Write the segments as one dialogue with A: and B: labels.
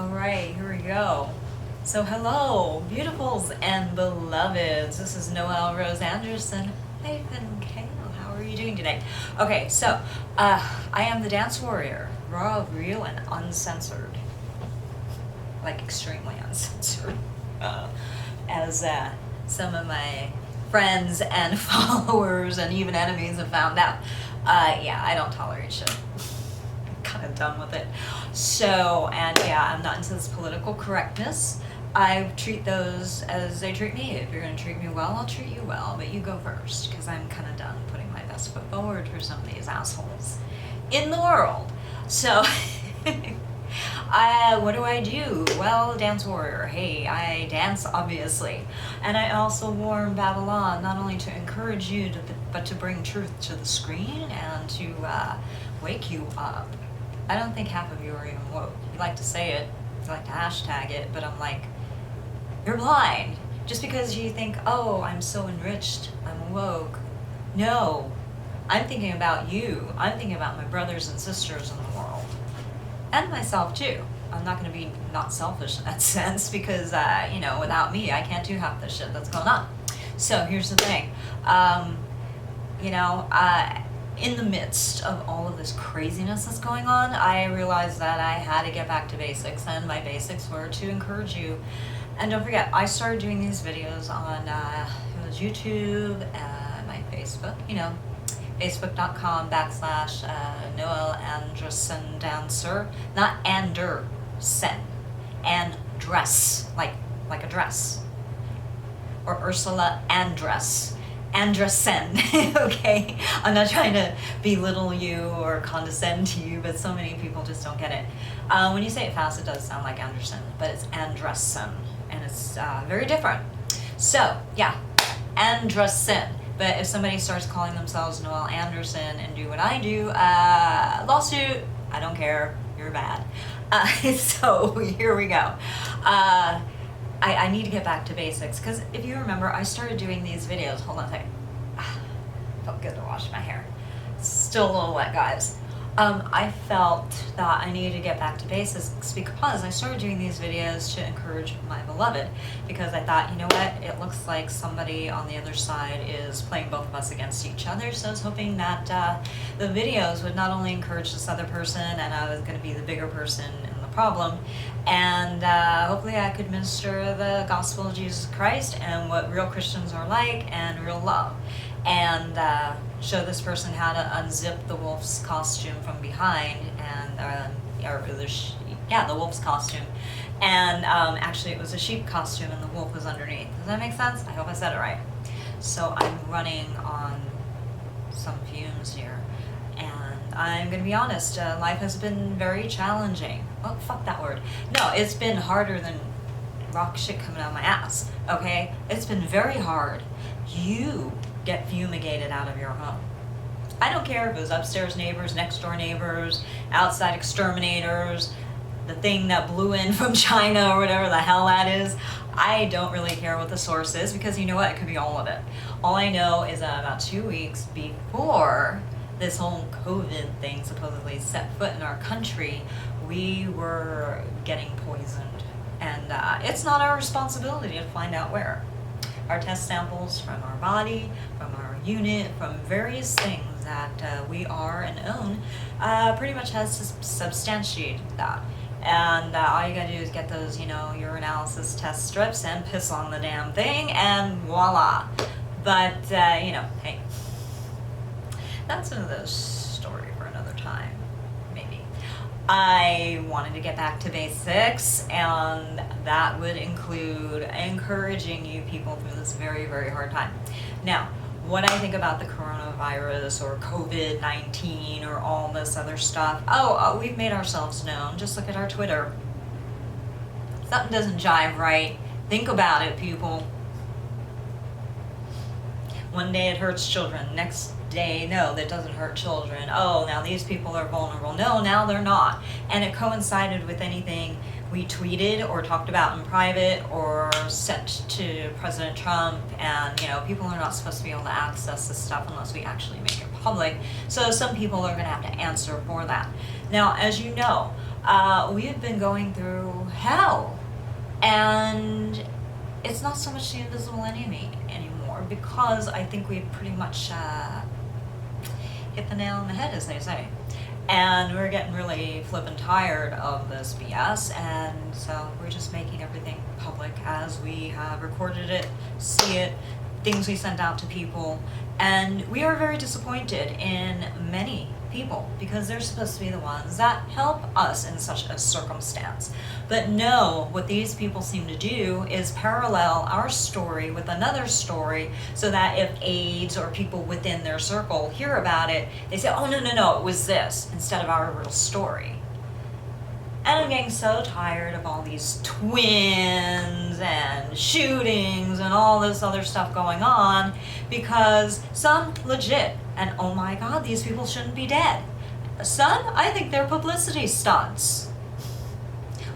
A: Alright, here we go. So hello, beautifuls and beloveds. This is Noelle Rose Anderson. How are you doing today? Okay, so I am the Dance Warrior, raw, real, and uncensored. Like extremely uncensored. As some of my friends and followers and even enemies have found out. Yeah, I don't tolerate shit. Kind of done with it. So, and yeah, I'm not into this political correctness. I treat those as they treat me. If you're going to treat me well, I'll treat you well, but you go first, because I'm kind of done putting my best foot forward for some of these assholes in the world. So, what do I do? Well, Dance Warrior. Hey, I dance, obviously. And I also warn Babylon not only to encourage you, but to bring truth to the screen and to wake you up. I don't think half of you are even woke. You like to say it, you like to hashtag it, but I'm like, you're blind. Just because you think, oh, I'm so enriched, I'm woke. No, I'm thinking about you. I'm thinking about my brothers and sisters in the world. And myself too. I'm not going to be not selfish in that sense because, without me, I can't do half the shit that's going on. So here's the thing. In the midst of all of this craziness that's going on, I realized that I had to get back to basics, and my basics were to encourage you. And don't forget, I started doing these videos on it was YouTube, my Facebook, facebook.com/Noelle Anderson Dancer, not Anderson, and dress, like a dress, or Ursula Andress. Anderson, okay? I'm not trying to belittle you or condescend to you, but so many people just don't get it. When you say it fast, it does sound like Anderson, but it's Andressen, and it's very different. So, yeah, Andressen. But if somebody starts calling themselves Noelle Anderson and do what I do, lawsuit, I don't care, you're bad. So, here we go. I need to get back to basics, because if you remember, I started doing these videos. Hold on a second. Felt good to wash my hair. Still a little wet, guys. I felt that I needed to get back to basics because I started doing these videos to encourage my beloved, because I thought, you know what, it looks like somebody on the other side is playing both of us against each other, so I was hoping that the videos would not only encourage this other person, and I was going to be the bigger person in the problem, and hopefully I could minister the gospel of Jesus Christ and what real Christians are like and real love, and show this person how to unzip the wolf's costume from behind, and the wolf's costume, and actually it was a sheep costume and the wolf was underneath. Does that make sense? I hope I said it right. So I'm running on some fumes here, and I'm gonna be honest, life has been very challenging. Oh, fuck that word. No, it's been harder than rock shit coming out of my ass, okay? It's been very hard. You get fumigated out of your home. I don't care if it was upstairs neighbors, next door neighbors, outside exterminators, the thing that blew in from China or whatever the hell that is. I don't really care what the source is, because you know what? It could be all of it. All I know is that about 2 weeks before this whole COVID thing supposedly set foot in our country, we were getting poisoned. And it's not our responsibility to find out where. Our test samples from our body, from our unit, from various things that we are and own, pretty much has substantiated that. And all you gotta do is get those, urinalysis test strips and piss on the damn thing, and voila. But, hey, that's another story for another time, maybe. I wanted to get back to basics, and that would include encouraging you people through this very, very hard time. Now, what I think about the coronavirus or COVID-19 or all this other stuff, we've made ourselves known. Just look at our Twitter. Something doesn't jive right. Think about it, people. One day it hurts children, next day, no, that doesn't hurt children. Oh, now these people are vulnerable. No, now they're not. And it coincided with anything we tweeted or talked about in private or sent to President Trump, and people are not supposed to be able to access this stuff unless we actually make it public. So some people are going to have to answer for that. Now, as you know, We have been going through hell. And it's not so much the invisible enemy anymore, because I think we've pretty much hit the nail on the head, as they say. And we're getting really flippin' tired of this BS, and so we're just making everything public as we have recorded it, see it, things we sent out to people. And we are very disappointed in many people, because they're supposed to be the ones that help us in such a circumstance. But no, what these people seem to do is parallel our story with another story, so that if aides or people within their circle hear about it, they say, oh, no, it was this, instead of our real story. And I'm getting so tired of all these twins and shootings and all this other stuff going on, because some legit, and oh my God, these people shouldn't be dead. Some, I think they're publicity stunts.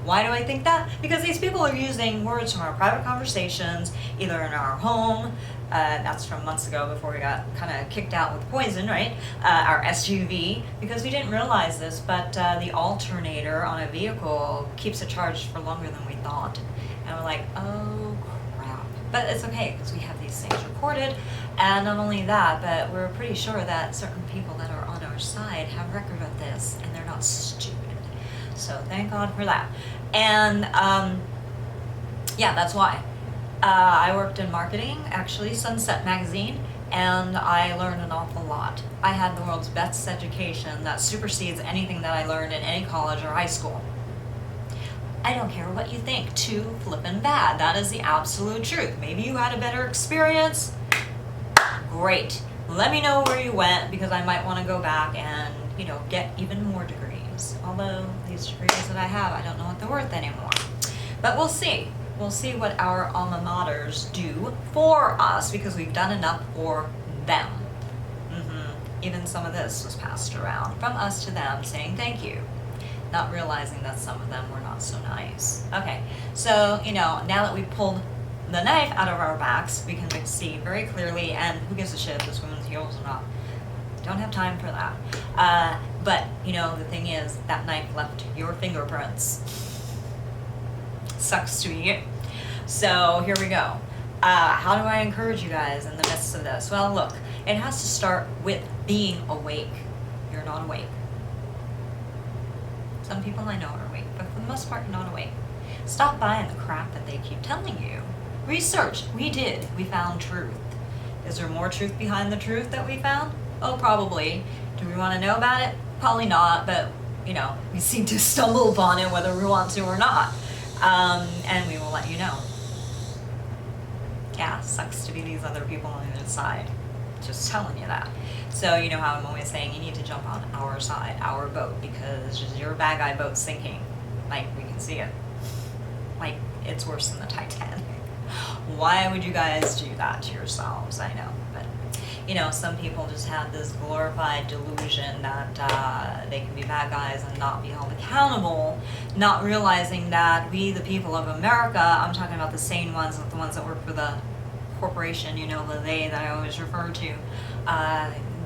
A: Why do I think that? Because these people are using words from our private conversations, either in our home, that's from months ago before we got kind of kicked out with poison, right? Our SUV, because we didn't realize this, but the alternator on a vehicle keeps it charged for longer than we thought. And we're like, oh crap. But it's okay, because we have these things recorded. And not only that, but we're pretty sure that certain people that are on our side have record of this, and they're not stupid. So thank God for that. And yeah, that's why. I worked in marketing, actually, Sunset Magazine, and I learned an awful lot. I had the world's best education that supersedes anything that I learned in any college or high school. I don't care what you think, too flippin' bad. That is the absolute truth. Maybe you had a better experience. Great. Let me know where you went, because I might want to go back and, get even more degrees. Although these degrees that I have, I don't know what they're worth anymore. But we'll see. We'll see what our alma maters do for us, because we've done enough for them. Even some of this was passed around from us to them, saying thank you, not realizing that some of them were not so nice. Okay, so, now that we've pulled the knife out of our backs, we can see very clearly, and who gives a shit if this woman's heels or not. Don't have time for that. But, the thing is, that knife left your fingerprints. Sucks to be you. So here we go. How do I encourage you guys in the midst of this? Well, look, it has to start with being awake. You're not awake. Some people I know are awake, but for the most part, you're not awake. Stop buying the crap that they keep telling you. Research. We did. We found truth. Is there more truth behind the truth that we found? Oh, probably. Do we want to know about it? Probably not, but, we seem to stumble upon it whether we want to or not. And we will let you know. Yeah, sucks to be these other people on the other side. Just telling you that. So you know how I'm always saying you need to jump on our side, our boat, because just your bad guy boat's sinking. Like, we can see it. Like, it's worse than the Titanic. Why would you guys do that to yourselves? I know, but some people just have this glorified delusion that they can be bad guys and not be held accountable, not realizing that we, the people of America, I'm talking about the sane ones, not the ones that work for the corporation, the they that I always refer to,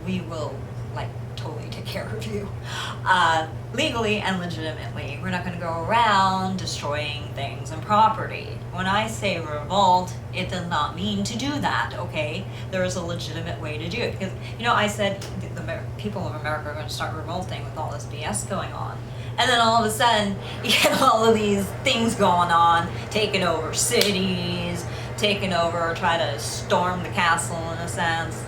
A: we will, totally take care of you. Legally and legitimately. We're not going to go around destroying things and property. When I say revolt, it does not mean to do that, okay? There is a legitimate way to do it. Because, I said the people of America are going to start revolting with all this BS going on. And then all of a sudden, you get all of these things going on, taking over cities, taking over, try to storm the castle in a sense.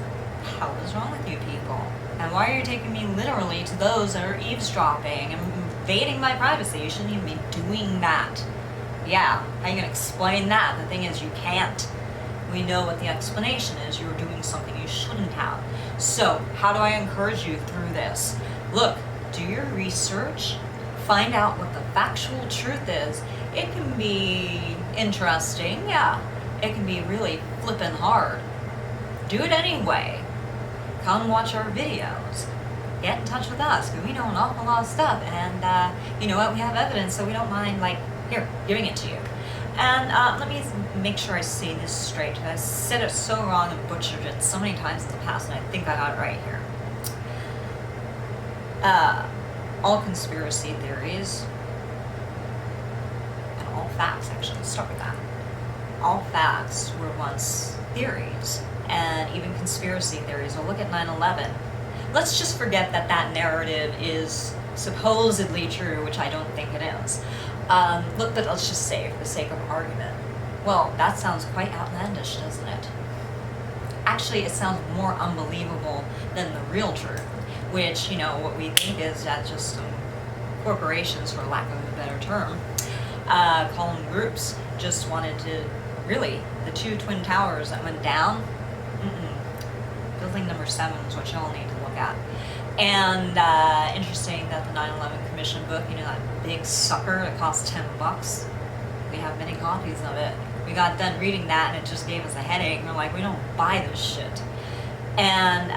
A: How is wrong with you people? And why are you taking me literally to those that are eavesdropping and invading my privacy? You shouldn't even be doing that. Yeah, how are you going to explain that? The thing is, you can't. We know what the explanation is. You're doing something you shouldn't have. So, how do I encourage you through this? Look, do your research. Find out what the factual truth is. It can be interesting, yeah. It can be really flippin' hard. Do it anyway. Come watch our videos. Get in touch with us, because we know an awful lot of stuff, and you know what, we have evidence, so we don't mind, here, giving it to you. And let me make sure I say this straight, because I said it so wrong and butchered it so many times in the past, and I think I got it right here. All conspiracy theories facts, actually. Let's start with that. All facts were once theories, and even conspiracy theories. Well, look at 9/11. Let's just forget that that narrative is supposedly true, which I don't think it is. But let's just say, for the sake of argument, well, that sounds quite outlandish, doesn't it? Actually, it sounds more unbelievable than the real truth, which, you know, what we think is that just some corporations, for lack of a better term, call them groups, just wanted to, really, the 2 twin towers that went down, building number 7 is what y'all need to look at. And interesting that the 9/11 Commission book, you know, that big sucker that cost $10, we have many copies of it. We got done reading that and it just gave us a headache. We're like, we don't buy this shit. And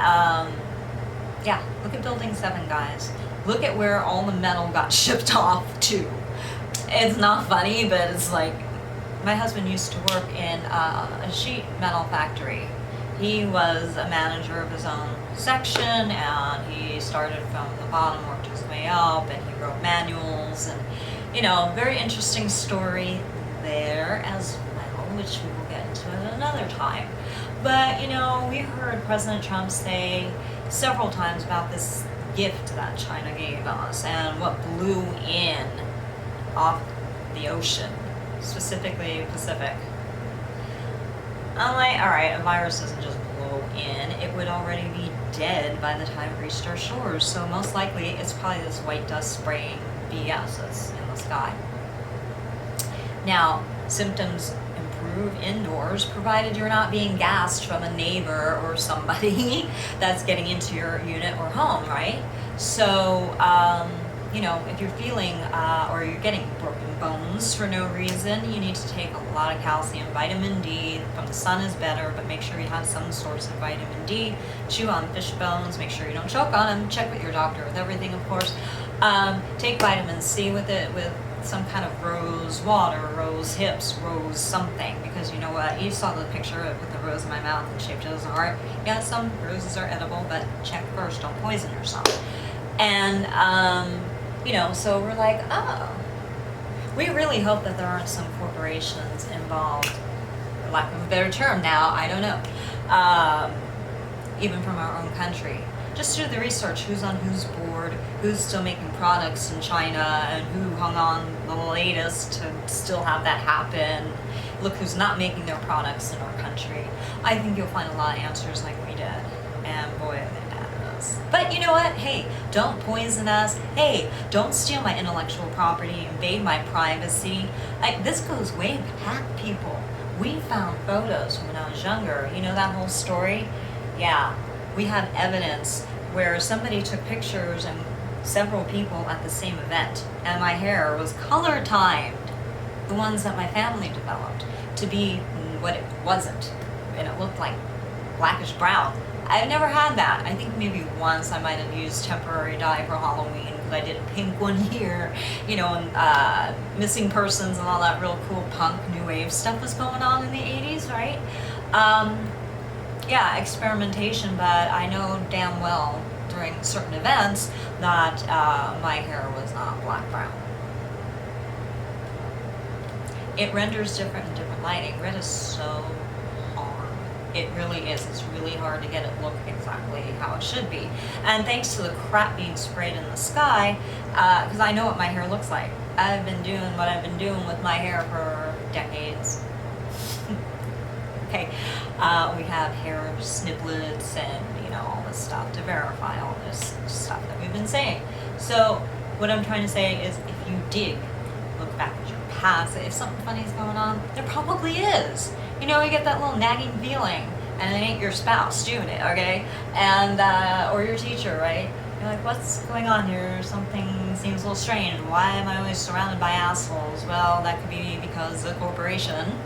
A: yeah, look at building 7, guys. Look at where all the metal got shipped off to. It's not funny, but it's like, my husband used to work in a sheet metal factory. He was a manager of his own section, and he started from the bottom, worked his way up, and he wrote manuals, and, you know, very interesting story there as well, which we will get into at another time. But, you know, we heard President Trump say several times about this gift that China gave us and what blew in off the ocean, specifically Pacific. I'm like, alright, a virus doesn't just blow in, it would already be dead by the time it reached our shores, so most likely it's probably this white dust spraying BS that's in the sky. Now, symptoms improve indoors, provided you're not being gassed from a neighbor or somebody that's getting into your unit or home, right? So, you know, if you're feeling, or you're getting broken bones for no reason, you need to take a lot of calcium. Vitamin D from the sun is better, but make sure you have some source of vitamin D. Chew on fish bones, make sure you don't choke on them. Check with your doctor with everything, of course. Take vitamin C with it, with some kind of rose water, rose hips, rose something, because you know what, you saw the picture with the rose in my mouth and shaped as a heart. Yeah, some roses are edible, but check first, don't poison yourself. And, you know, so we're like, oh, we really hope that there aren't some corporations involved, for lack of a better term now, I don't know, even from our own country. Just do the research, who's on whose board, who's still making products in China, and who hung on the latest to still have that happen. Look who's not making their products in our country. I think you'll find a lot of answers like we did, and boy, are they mad at us. But you know what? Hey, don't poison us. Hey, don't steal my intellectual property, invade my privacy. This goes way back, people. We found photos from when I was younger. You know that whole story? Yeah. We have evidence where somebody took pictures and several people at the same event, and my hair was color timed, the ones that my family developed, to be what it wasn't, and it looked like blackish brown. I've never had that. I think maybe once I might have used temporary dye for Halloween, because I did a pink one here, you know, and missing persons and all that real cool punk new wave stuff was going on in the 80s, right? Yeah, experimentation, but I know damn well during certain events that my hair was not black-brown. It renders different in different lighting. Red is so hard. It really is. It's really hard to get it look exactly how it should be. And thanks to the crap being sprayed in the sky, because I know what my hair looks like. I've been doing what I've been doing with my hair for decades. Okay, we have hair snippets and, you know, all this stuff to verify all this stuff that we've been saying. So what I'm trying to say is, if you dig, look back at your past, if something funny is going on, there probably is. You know, you get that little nagging feeling, and it ain't your spouse doing it, okay? And, or your teacher, right? You're like, what's going on here? Something seems a little strange. Why am I always surrounded by assholes? Well, that could be because the corporation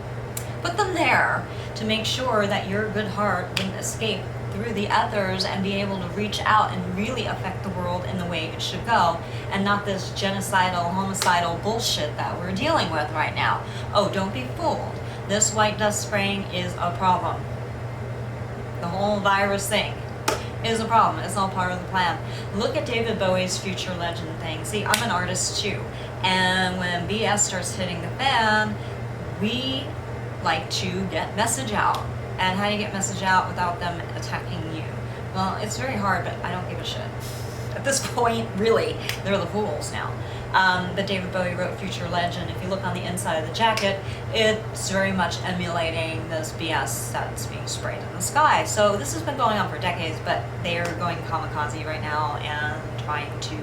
A: put them there to make sure that your good heart wouldn't escape through the others and be able to reach out and really affect the world in the way it should go, and not this genocidal, homicidal bullshit that we're dealing with right now. Oh, don't be fooled. This white dust spraying is a problem. The whole virus thing is a problem. It's all part of the plan. Look at David Bowie's Future Legend thing. See, I'm an artist too, And when BS starts hitting the fan, we like to get message out. And how do you get message out without them attacking you? Well, it's very hard, but I don't give a shit. At this point, really, they're the fools now. But David Bowie wrote Future Legend. If you look on the inside of the jacket, it's very much emulating this BS that's being sprayed in the sky. So this has been going on for decades, but they are going kamikaze right now and trying to...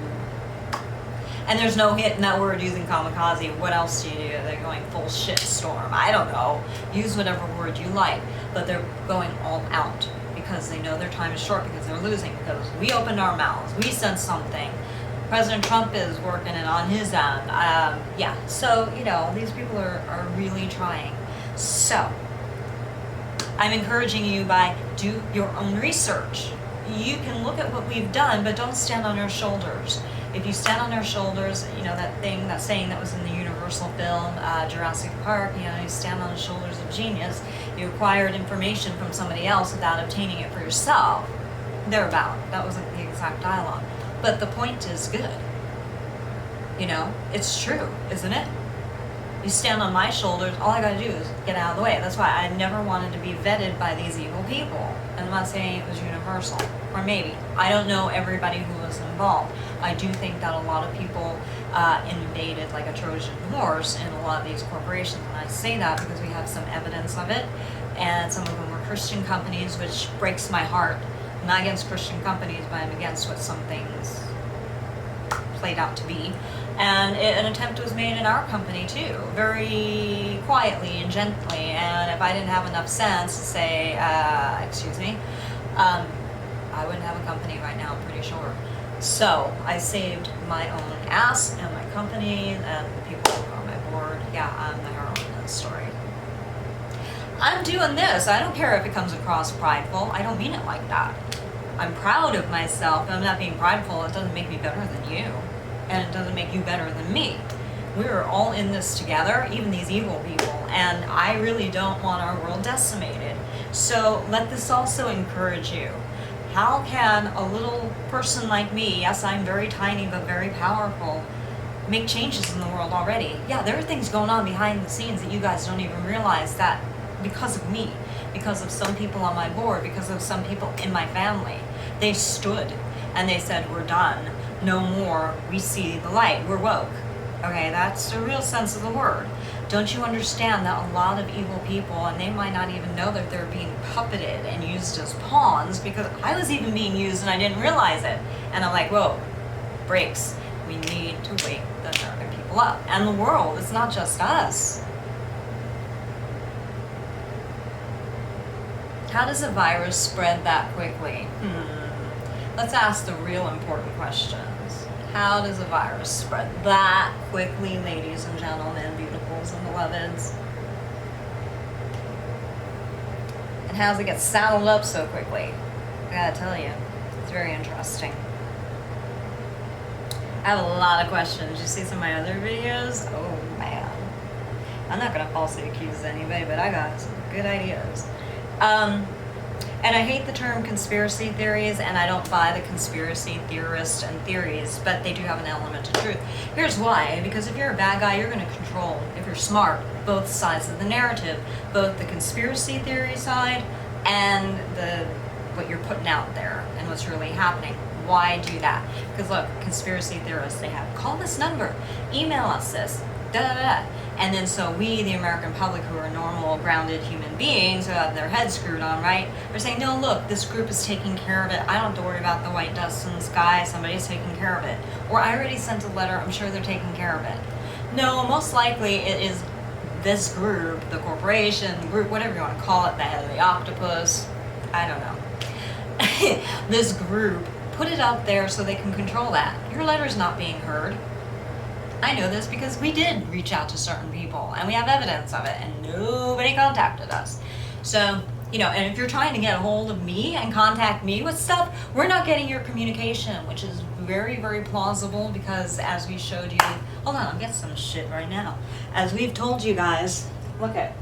A: And there's no hit in that word using kamikaze. What else do you do? They're going full shit storm. I don't know. Use whatever word you like. But they're going all out because they know their time is short, because they're losing, because we opened our mouths. We said something. President Trump is working it on his end. Yeah, so, you know, these people are really trying. So, I'm encouraging you by do your own research. You can look at what we've done, but don't stand on our shoulders. If you stand on our shoulders, you know, that saying that was in the Universal film, Jurassic Park, you know, you stand on the shoulders of genius. You acquired information from somebody else without obtaining it for yourself. Thereabout. That wasn't the exact dialogue. But the point is good. You know, it's true, isn't it? You stand on my shoulders, all I gotta do is get out of the way. That's why I never wanted to be vetted by these evil people. And I'm not saying it was universal. Or maybe. I don't know everybody who was involved. I do think that a lot of people invaded like a Trojan horse in a lot of these corporations. And I say that because we have some evidence of it. And some of them were Christian companies, which breaks my heart. I'm not against Christian companies, but I'm against what some things played out to be. And an attempt was made in our company too, very quietly and gently. And if I didn't have enough sense to say, excuse me, I wouldn't have a company right now, I'm pretty sure. So I saved my own ass and my company and the people on my board. Yeah, I'm the heroine in this story. I'm doing this. I don't care if it comes across prideful. I don't mean it like that. I'm proud of myself. I'm not being prideful. It doesn't make me better than you. And it doesn't make you better than me. We're all in this together, even these evil people. And I really don't want our world decimated. So let this also encourage you. How can a little person like me, yes, I'm very tiny but very powerful, make changes in the world already? Yeah, there are things going on behind the scenes that you guys don't even realize, that because of me, because of some people on my board, because of some people in my family, they stood and they said, we're done. No more. We see the light. We're woke. Okay, that's the real sense of the word. Don't you understand that a lot of evil people, and they might not even know that they're being puppeted and used as pawns, because I was even being used and I didn't realize it. And I'm like, whoa, brakes. We need to wake the American people up. And the world, it's not just us. How does a virus spread that quickly? Let's ask the real important questions. How does a virus spread that quickly, ladies and gentlemen, beautifuls and beloveds? And how does it get saddled up so quickly? I gotta tell you, it's very interesting. I have a lot of questions. You see some of my other videos? Oh man. I'm not gonna falsely accuse anybody, but I got some good ideas. And I hate the term conspiracy theories, and I don't buy the conspiracy theorists and theories, but they do have an element of truth. Here's why. Because if you're a bad guy, you're going to control, if you're smart, both sides of the narrative, both the conspiracy theory side and what you're putting out there and what's really happening. Why do that? Because look, conspiracy theorists, they have, call this number, email us this, da-da-da. And then so we, the American public, who are normal, grounded human beings who have their heads screwed on, right? They're saying, no, look, this group is taking care of it. I don't have to worry about the white dust in the sky. Somebody's taking care of it. Or I already sent a letter. I'm sure they're taking care of it. No, most likely it is this group, the corporation, the group, whatever you want to call it, the head of the octopus. I don't know. This group put it out there so they can control that. Your letter's not being heard. I know this because we did reach out to certain people and we have evidence of it, and nobody contacted us. So, you know, and if you're trying to get a hold of me and contact me with stuff, we're not getting your communication, which is very, very plausible because as we showed you, hold on, I'll get some shit right now. As we've told you guys, look at,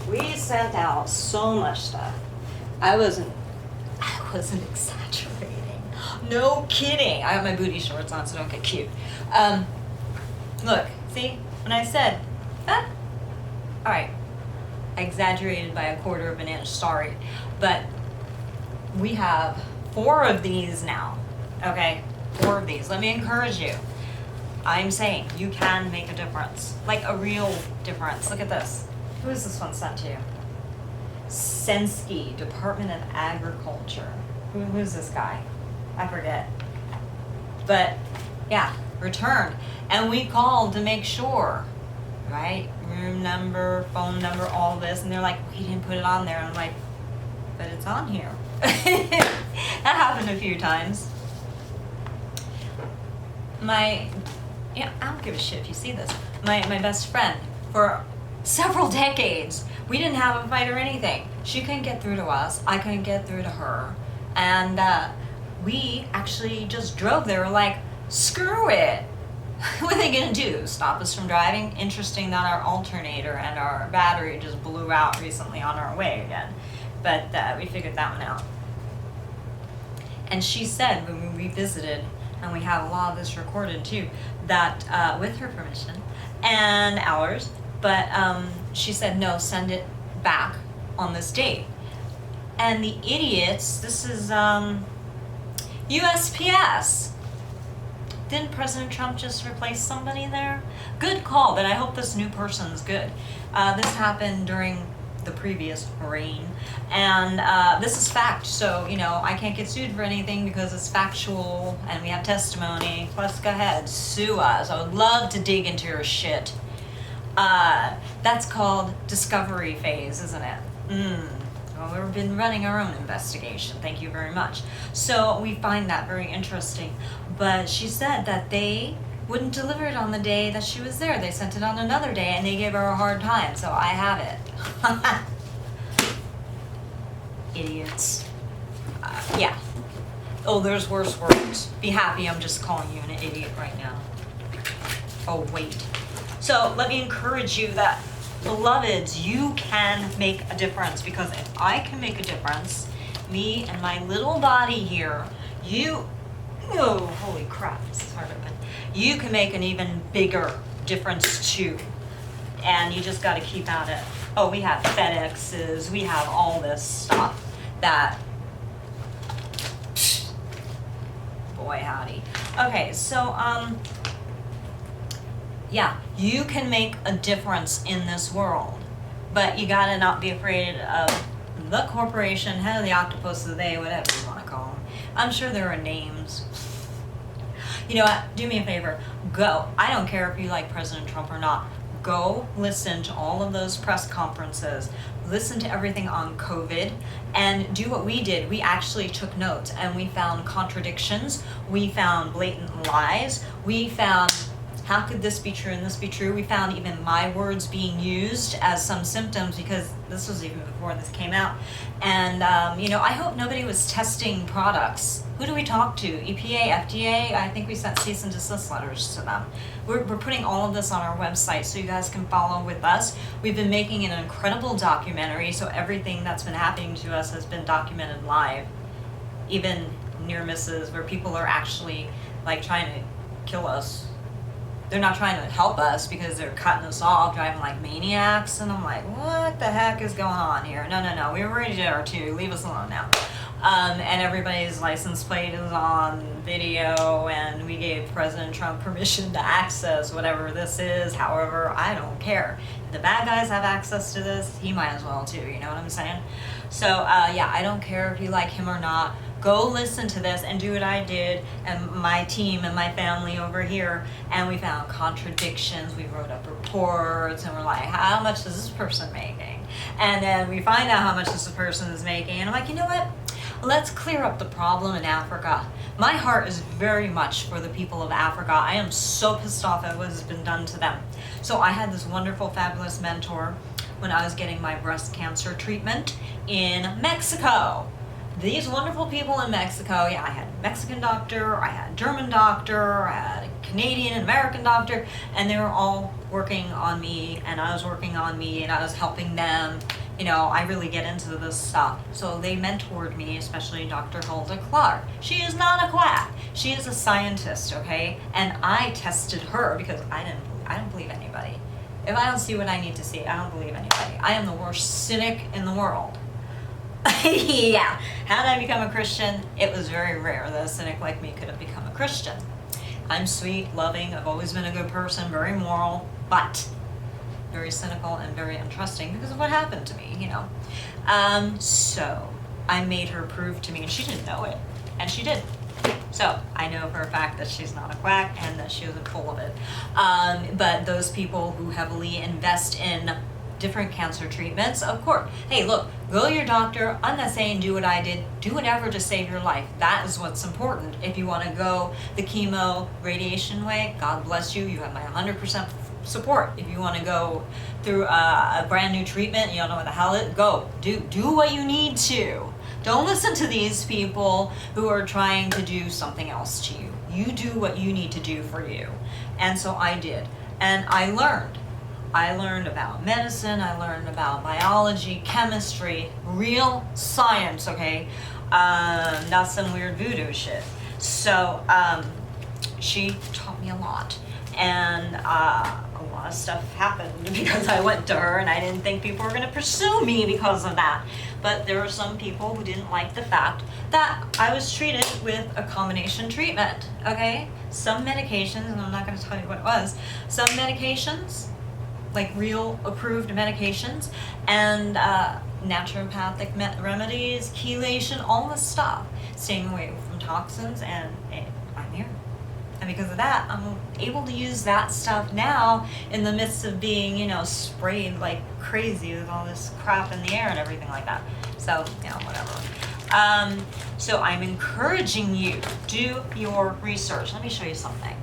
A: we sent out so much stuff. I wasn't exaggerating. No kidding. I have my booty shorts on, so don't get cute. Look, see? When I said, ah, alright, I exaggerated by a quarter of an inch, sorry. But we have 4 of these now, okay? 4 of these. Let me encourage you. I'm saying you can make a difference, like a real difference. Look at this. Who is this one sent to you? Sensky, Department of Agriculture. Who's this guy? I forget. But yeah, returned. And we called to make sure, right? Room number, phone number, all this. And they're like, we didn't put it on there. And I'm like, but it's on here. That happened a few times. I don't give a shit if you see this. My best friend, for several decades, we didn't have a fight or anything. She couldn't get through to us. I couldn't get through to her. And we actually just drove there like, screw it. What are they gonna do? Stop us from driving? Interesting that our alternator and our battery just blew out recently on our way again. But we figured that one out. And she said when we visited, and we have a lot of this recorded too, that with her permission and ours, but she said, no, send it back on this date. And the idiots, this is USPS. Didn't President Trump just replace somebody there? Good call, but I hope this new person's good. This happened during the previous reign, and this is fact, so I can't get sued for anything because it's factual and we have testimony. Plus, go ahead, sue us. I would love to dig into your shit. That's called discovery phase, isn't it? Well, we've been running our own investigation, thank you very much. So we find that very interesting. But she said that they wouldn't deliver it on the day that she was there. They sent it on another day and they gave her a hard time, so I have it. Idiots. Yeah. Oh, there's worse words. Be happy I'm just calling you an idiot right now. Oh, wait. So let me encourage you that, beloveds, you can make a difference, because if I can make a difference, me and my little body here, oh, holy crap, this is hard to open. You can make an even bigger difference too. And you just gotta keep at it. Oh, we have FedExes, we have all this stuff that, boy howdy. Okay, so, yeah, you can make a difference in this world, but you gotta not be afraid of the corporation, head of the octopus, they, whatever you wanna call them. I'm sure there are names. You know what, do me a favor, go. I don't care if you like President Trump or not. Go listen to all of those press conferences, listen to everything on COVID, and do what we did. We actually took notes, and we found contradictions, we found blatant lies, we found how could this be true and this be true. We found even my words being used as some symptoms, because this was even before this came out. And I hope nobody was testing products. Who do we talk to? EPA, FDA? I think we sent cease and desist letters to them. We're putting all of this on our website so you guys can follow with us. We've been making an incredible documentary, so everything that's been happening to us has been documented live. Even near misses where people are actually like trying to kill us. They're not trying to help us because they're cutting us off, driving like maniacs, and I'm like, what the heck is going on here? No, we already did our 2, leave us alone now. And everybody's license plate is on video, and we gave President Trump permission to access whatever this is. However, I don't care. If the bad guys have access to this, he might as well too, you know what I'm saying? So yeah, I don't care if you like him or not. Go listen to this and do what I did, and my team and my family over here, and we found contradictions. We wrote up reports, and we're like, how much is this person making? And then we find out how much this person is making, and I'm like, you know what? Let's clear up the problem in Africa. My heart is very much for the people of Africa. I am so pissed off at what has been done to them. So I had this wonderful, fabulous mentor when I was getting my breast cancer treatment in Mexico. These wonderful people in Mexico, yeah, I had a Mexican doctor, I had a German doctor, I had a Canadian and American doctor, and they were all working on me, and I was working on me, and I was helping them. I really get into this stuff. So they mentored me, especially Dr. Hulda Clark. She is not a quack. She is a scientist, okay? And I tested her because I didn't I don't believe anybody. If I don't see what I need to see, I don't believe anybody. I am the worst cynic in the world. Yeah. How did I become a Christian? It was very rare that a cynic like me could have become a Christian. I'm sweet, loving, I've always been a good person, very moral, but very cynical and very untrusting because of what happened to me, you know. So I made her prove to me, and she didn't know it, and she did. So I know for a fact that she's not a quack and that she isn't full of it. But those people who heavily invest in different cancer treatments, of course. Hey, look, go to your doctor. I'm not saying do what I did. Do whatever to save your life. That is what's important. If you want to go the chemo radiation way, God bless you. You have my 100% support. If you want to go through a brand new treatment, you don't know what the hell it is, go. Do what you need to. Don't listen to these people who are trying to do something else to you. You do what you need to do for you. And so I did. And I learned. I learned about medicine, I learned about biology, chemistry, real science, okay? Not some weird voodoo shit. So she taught me a lot. And a lot of stuff happened because I went to her, and I didn't think people were gonna pursue me because of that. But there were some people who didn't like the fact that I was treated with a combination treatment, okay? Some medications, and I'm not gonna tell you what it was, some medications, like real approved medications, and naturopathic remedies, chelation, all this stuff, staying away from toxins, and I'm here. And because of that, I'm able to use that stuff now in the midst of being, you know, sprayed like crazy with all this crap in the air and everything like that. So, you know, whatever. So I'm encouraging you, do your research. Let me show you something.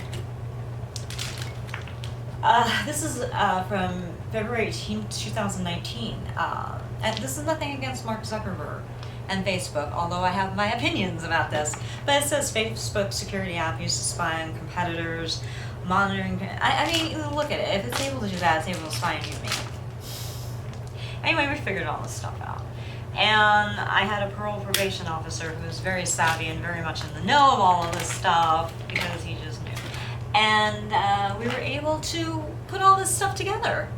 A: This is from February 18, 2019. And this is nothing against Mark Zuckerberg and Facebook, although I have my opinions about this. But it says Facebook security app used to spy on competitors, monitoring. I mean, look at it. If it's able to do that, it's able to spy on you and me. Anyway, we figured all this stuff out. And I had a parole probation officer who was very savvy and very much in the know of all of this stuff because he just knew. And we were able to put all this stuff together.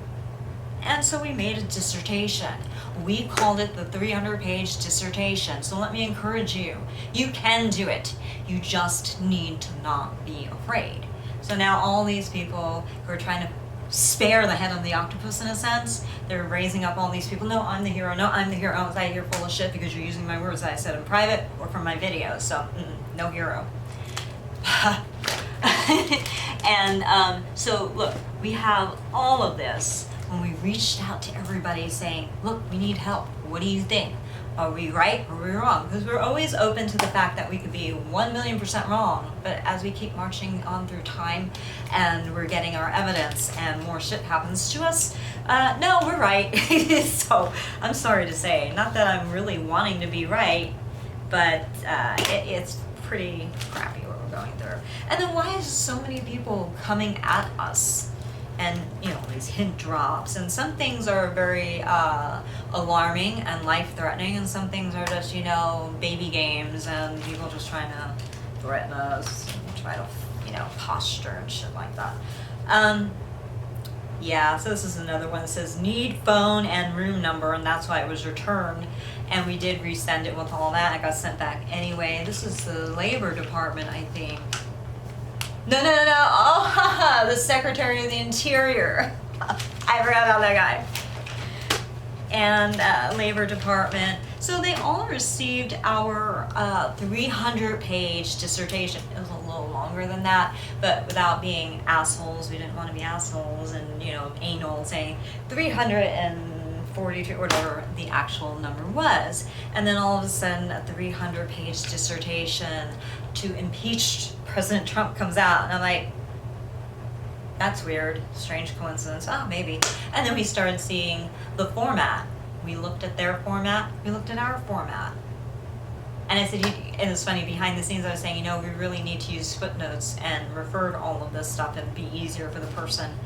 A: And so we made a dissertation. We called it the 300-page dissertation. So let me encourage you. You can do it. You just need to not be afraid. So now all these people who are trying to spare the head of the octopus in a sense, they're raising up all these people. No, I'm the hero. No, I'm the hero. I was out here full of shit because you're using my words that I said in private or from my videos. So, no hero. And so look, we have all of this when we reached out to everybody saying, look, we need help. What do you think? Are we right or are we wrong? Because we're always open to the fact that we could be 1,000,000% wrong. But as we keep marching on through time and we're getting our evidence and more shit happens to us, no, we're right. So I'm sorry to say, not that I'm really wanting to be right, but it's pretty crappy what we're going through. And then why is so many people coming at us? And, you know, these hint drops, and some things are very alarming and life-threatening, and some things are just, you know, baby games and people just trying to threaten us and try to, you know, posture and shit like that. Yeah, so this is another one that says need phone and room number, and that's why it was returned. And we did resend it with all that. It got sent back anyway. This is the Labor Department, I think. No. Oh, the Secretary of the Interior. I forgot about that guy. And Labor Department. So they all received our 300-page dissertation. It was a little longer than that, but without being assholes, we didn't want to be assholes and, you know, anal, saying 342, whatever the actual number was. And then all of a sudden, a 300-page dissertation to impeach President Trump comes out, and I'm like, that's weird, strange coincidence, oh, maybe. And then we started seeing the format. We looked at their format, we looked at our format. And I said, and it's funny, behind the scenes I was saying, you know, we really need to use footnotes and refer to all of this stuff and be easier for the person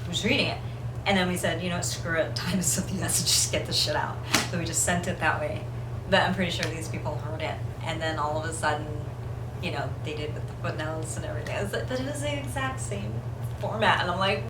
A: who's reading it. And then we said, you know, screw it, time to send the message, just get the shit out. So we just sent it that way. But I'm pretty sure these people heard it. And then all of a sudden, you know, they did with the footnotes and everything. But it was the exact same format. And I'm like,